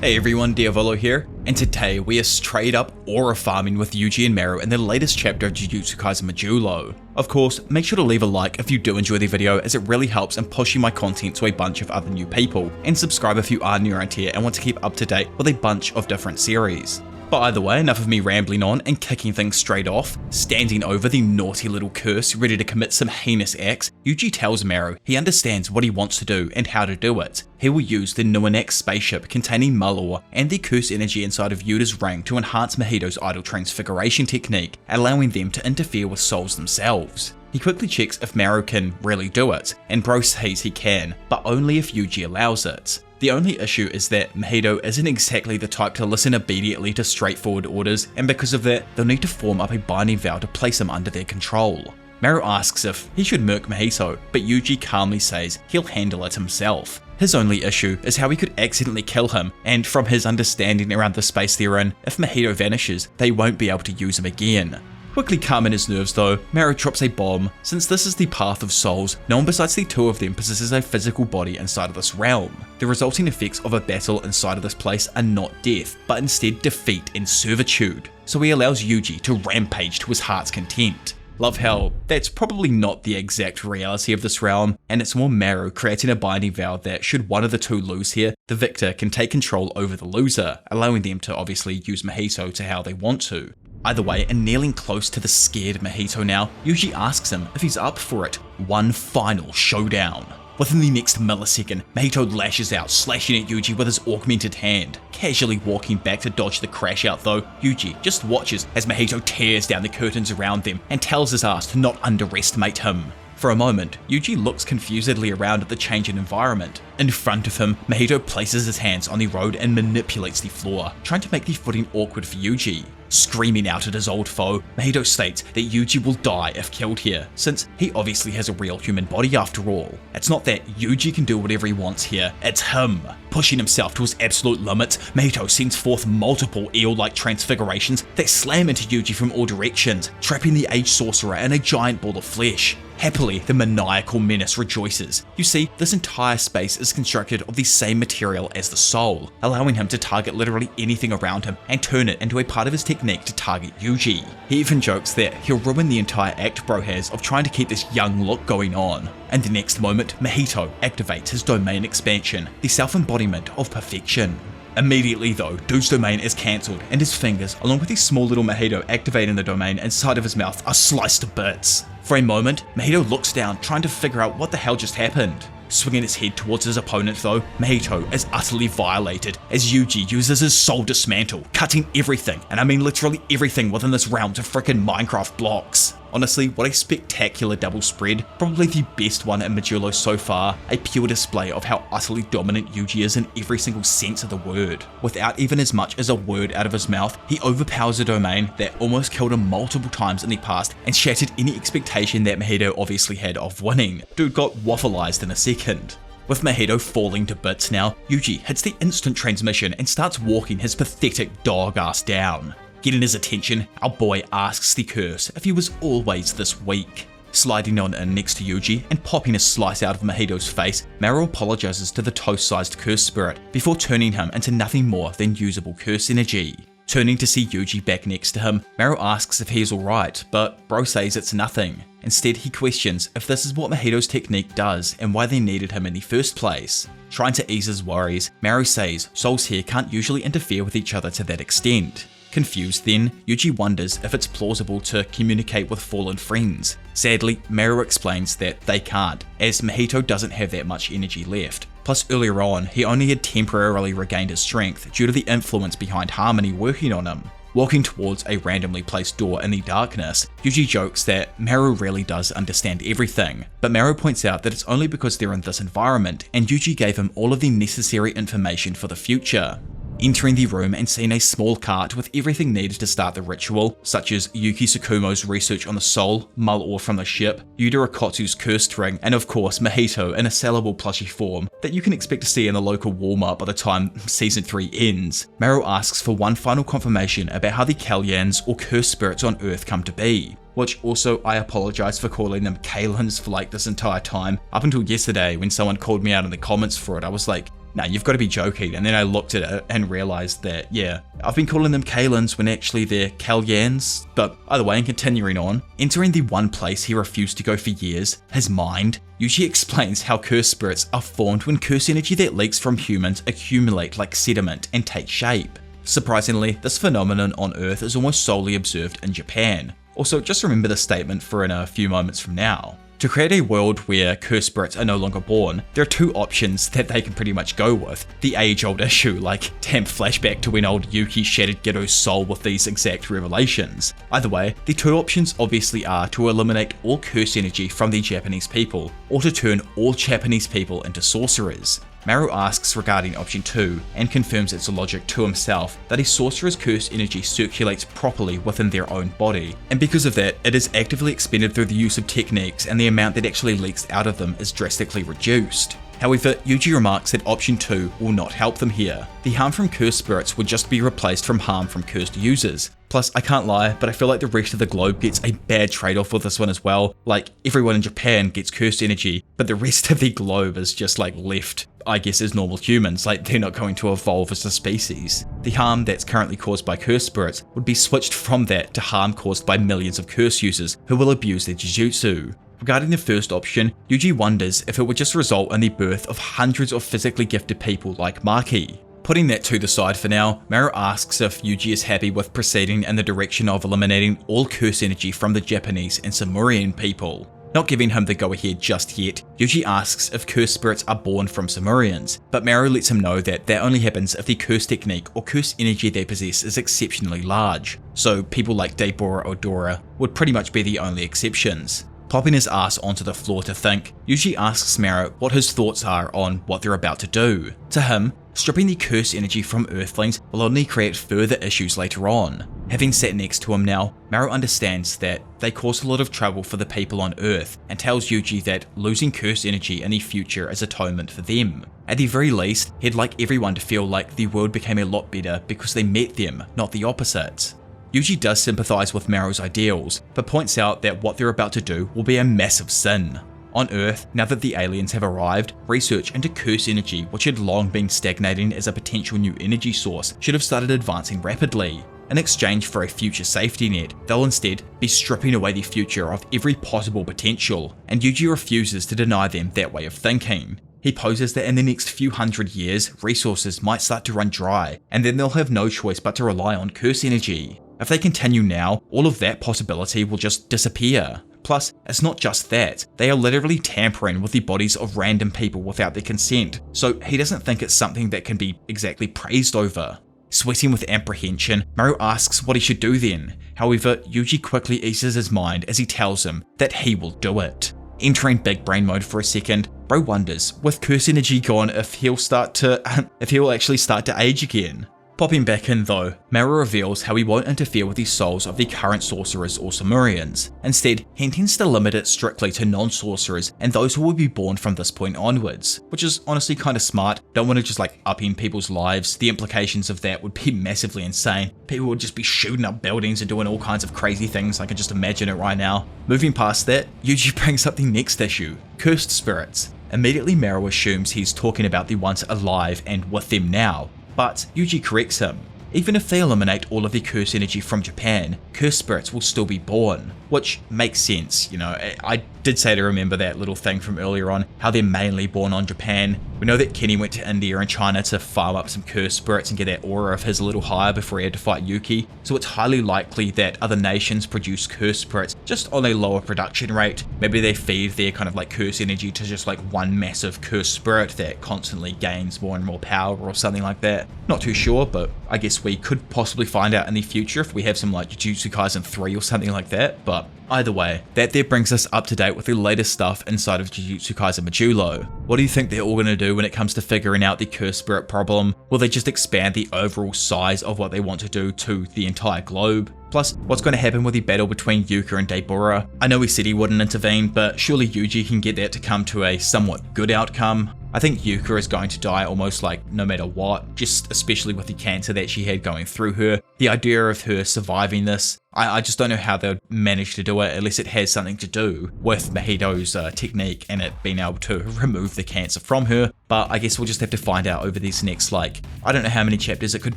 Hey everyone, Diavolo here, and today we are straight up aura farming with Yuji and Meru in the latest chapter of Jujutsu Kaisen Modulo. Of course, make sure to leave a like if you do enjoy the video, as it really helps in pushing my content to a bunch of other new people, and subscribe if you are new around here and want to keep up to date with a bunch of different series. But either way, enough of me rambling on and kicking things straight off. Standing over the naughty little curse ready to commit some heinous acts, Yuji tells Meru he understands what he wants to do and how to do it. He will use the Nuanek spaceship containing Malor and the curse energy inside of Yuda's ring to enhance Mahito's idol transfiguration technique, allowing them to interfere with souls themselves. He quickly checks if Meru can really do it, and bro says he can, but only if Yuji allows it. The only issue is that Mahito isn't exactly the type to listen obediently to straightforward orders, and because of that, they'll need to form up a binding vow to place him under their control. Meru asks if he should murk Mahito, but Yuji calmly says he'll handle it himself. His only issue is how he could accidentally kill him, and from his understanding around the space they're in, if Mahito vanishes, they won't be able to use him again. Quickly calming his nerves though, Meru drops a bomb. Since this is the path of souls, no one besides the two of them possesses a physical body inside of this realm. The resulting effects of a battle inside of this place are not death, but instead defeat and servitude, so he allows Yuji to rampage to his heart's content. Love how that's probably not the exact reality of this realm, and it's more Meru creating a binding vow that should one of the two lose here, the victor can take control over the loser, allowing them to obviously use Mahito to how they want to. Either way, and kneeling close to the scared Mahito now, Yuji asks him if he's up for it. One final showdown. Within the next millisecond, Mahito lashes out, slashing at Yuji with his augmented hand. Casually walking back to dodge the crash out though, Yuji just watches as Mahito tears down the curtains around them and tells his ass to not underestimate him. For a moment, Yuji looks confusedly around at the change in environment. In front of him, Mahito places his hands on the road and manipulates the floor, trying to make the footing awkward for Yuji. Screaming out at his old foe, Mahito states that Yuji will die if killed here, since he obviously has a real human body after all. It's not that Yuji can do whatever he wants here, it's him. Pushing himself to his absolute limits, Mahito sends forth multiple eel-like transfigurations that slam into Yuji from all directions, trapping the aged sorcerer in a giant ball of flesh. Happily, the maniacal menace rejoices. You see, this entire space is constructed of the same material as the soul, allowing him to target literally anything around him and turn it into a part of his technique to target Yuji. He even jokes that he'll ruin the entire act bro has of trying to keep this young look going on. And the next moment, Mahito activates his domain expansion, the self-embodiment of perfection. Immediately though, Dude's domain is cancelled, and his fingers, along with the small little Mahito activating the domain inside of his mouth, are sliced to bits. For a moment, Mahito looks down, trying to figure out what the hell just happened. Swinging his head towards his opponent though, Mahito is utterly violated as Yuji uses his soul dismantle, cutting everything, and I mean literally everything within this realm to frickin' Minecraft blocks. Honestly, what a spectacular double spread, probably the best one in Modulo so far, a pure display of how utterly dominant Yuji is in every single sense of the word. Without even as much as a word out of his mouth, he overpowers a domain that almost killed him multiple times in the past and shattered any expectation that Mahito obviously had of winning. Dude got waffleized in a second. With Mahito falling to bits now, Yuji hits the instant transmission and starts walking his pathetic dog ass down. Getting his attention, our boy asks the curse if he was always this weak. Sliding on in next to Yuji and popping a slice out of Mahito's face, Meru apologizes to the toast-sized curse spirit before turning him into nothing more than usable curse energy. Turning to see Yuji back next to him, Meru asks if he is alright, but bro says it's nothing. Instead, he questions if this is what Mahito's technique does and why they needed him in the first place. Trying to ease his worries, Meru says souls here can't usually interfere with each other to that extent. Confused then, Yuji wonders if it's plausible to communicate with fallen friends. Sadly, Meru explains that they can't, as Mahito doesn't have that much energy left. Plus earlier on, he only had temporarily regained his strength due to the influence behind Harmony working on him. Walking towards a randomly placed door in the darkness, Yuji jokes that Meru really does understand everything, but Meru points out that it's only because they're in this environment, and Yuji gave him all of the necessary information for the future. Entering the room and seeing a small cart with everything needed to start the ritual, such as Yuki Tsukumo's research on the soul, Malor from the ship, Yuda Akotsu's cursed ring, and of course Mahito in a sellable plushie form that you can expect to see in the local Walmart by the time Season 3 ends, Meru asks for one final confirmation about how the Kalyans or cursed spirits on Earth come to be. Which also, I apologize for calling them Kalins for like this entire time. Up until yesterday when someone called me out in the comments for it, I was like, nah, you've got to be joking. And then I looked at it and realized that, yeah, I've been calling them Kalins when actually they're Kalyans. But either way, and continuing on, entering the one place he refused to go for years, his mind, Yuji explains how cursed spirits are formed when curse energy that leaks from humans accumulate like sediment and take shape. Surprisingly, this phenomenon on Earth is almost solely observed in Japan. Also, just remember this statement for in a few moments from now. To create a world where cursed spirits are no longer born, there are two options that they can pretty much go with. The age-old issue, like damn flashback to when old Yuki shattered Gedo's soul with these exact revelations. Either way, the two options obviously are to eliminate all curse energy from the Japanese people, or to turn all Japanese people into sorcerers. Maru asks regarding option 2 and confirms its logic to himself that a sorcerer's curse energy circulates properly within their own body, and because of that, it is actively expended through the use of techniques and the amount that actually leaks out of them is drastically reduced. However, Yuji remarks that option 2 will not help them here. The harm from cursed spirits would just be replaced from harm from cursed users. Plus, I can't lie, but I feel like the rest of the globe gets a bad trade-off with this one as well. Like, everyone in Japan gets cursed energy, but the rest of the globe is just like left, I guess, as normal humans, like they're not going to evolve as a species. The harm that's currently caused by cursed spirits would be switched from that to harm caused by millions of curse users who will abuse their Jujutsu. Regarding the first option, Yuji wonders if it would just result in the birth of hundreds of physically gifted people like Maki. Putting that to the side for now, Maru asks if Yuji is happy with proceeding in the direction of eliminating all curse energy from the Japanese and Samurian people. Not giving him the go-ahead just yet, Yuji asks if cursed spirits are born from Samurians, but Maru lets him know that only happens if the curse technique or curse energy they possess is exceptionally large, so people like Deibora or Dora would pretty much be the only exceptions. Popping his ass onto the floor to think, Yuji asks Maru what his thoughts are on what they're about to do. To him, stripping the curse energy from Earthlings will only create further issues later on. Having sat next to him now, Maru understands that they cause a lot of trouble for the people on Earth and tells Yuji that losing curse energy in the future is atonement for them. At the very least, he'd like everyone to feel like the world became a lot better because they met them, not the opposite. Yuji does sympathise with Maru's ideals, but points out that what they're about to do will be a massive sin. On Earth, now that the aliens have arrived, research into curse energy, which had long been stagnating as a potential new energy source, should have started advancing rapidly. In exchange for a future safety net, they'll instead be stripping away the future of every possible potential, and Yuji refuses to deny them that way of thinking. He poses that in the next few hundred years, resources might start to run dry, and then they'll have no choice but to rely on curse energy. If they continue now, all of that possibility will just disappear. Plus, it's not just that, they are literally tampering with the bodies of random people without their consent, so he doesn't think it's something that can be exactly praised over. Sweating with apprehension, Maru asks what he should do then. However, Yuji quickly eases his mind as he tells him that he will do it. Entering big brain mode for a second, Bro wonders, with curse energy gone, if he'll actually start to age again. Popping back in though, Maru reveals how he won't interfere with the souls of the current sorcerers or Samurians. Instead, he intends to limit it strictly to non-sorcerers and those who will be born from this point onwards, which is honestly kinda smart. Don't want to just like upend people's lives, the implications of that would be massively insane. People would just be shooting up buildings and doing all kinds of crazy things, I can just imagine it right now. Moving past that, Yuji brings up the next issue, cursed spirits. Immediately Maru assumes he's talking about the ones alive and with them now. But Yuji corrects him. Even if they eliminate all of the curse energy from Japan, cursed spirits will still be born, which makes sense, you know. I did say to remember that little thing from earlier on, how they're mainly born on Japan. We know that Kenny went to India and China to farm up some cursed spirits and get that aura of his a little higher before he had to fight Yuki, so it's highly likely that other nations produce cursed spirits just on a lower production rate. Maybe they feed their kind of like curse energy to just like one massive cursed spirit that constantly gains more and more power or something like that. Not too sure, but I guess we could possibly find out in the future if we have some like Jujutsu Kaisen 3 or something like that, but either way, that there brings us up to date with the latest stuff inside of Jujutsu Kaisen Modulo. What do you think they're all going to do when it comes to figuring out the cursed spirit problem? Will they just expand the overall size of what they want to do to the entire globe? Plus, what's going to happen with the battle between Yuka and Deibora? I know he said he wouldn't intervene, but surely Yuji can get that to come to a somewhat good outcome. I think Yuka is going to die almost like no matter what, just especially with the cancer that she had going through her, The idea of her surviving this, I just don't know how they'll manage to do it unless it has something to do with Mahito's technique and it being able to remove the cancer from her. But I guess we'll just have to find out over these next, I don't know how many chapters it could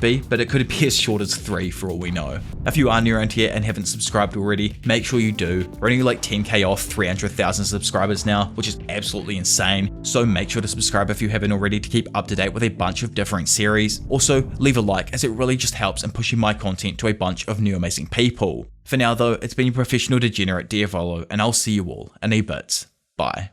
be, but it could be as short as 3 for all we know. If you are new around here and haven't subscribed already, make sure you do. We're only 10k off 300,000 subscribers now, which is absolutely insane. So make sure to subscribe if you haven't already to keep up to date with a bunch of different series. Also, leave a like as it really just helps in pushing my content to a bunch of new amazing people. For now though, it's been your professional degenerate Diavolo, and I'll see you all in a bit. Bye.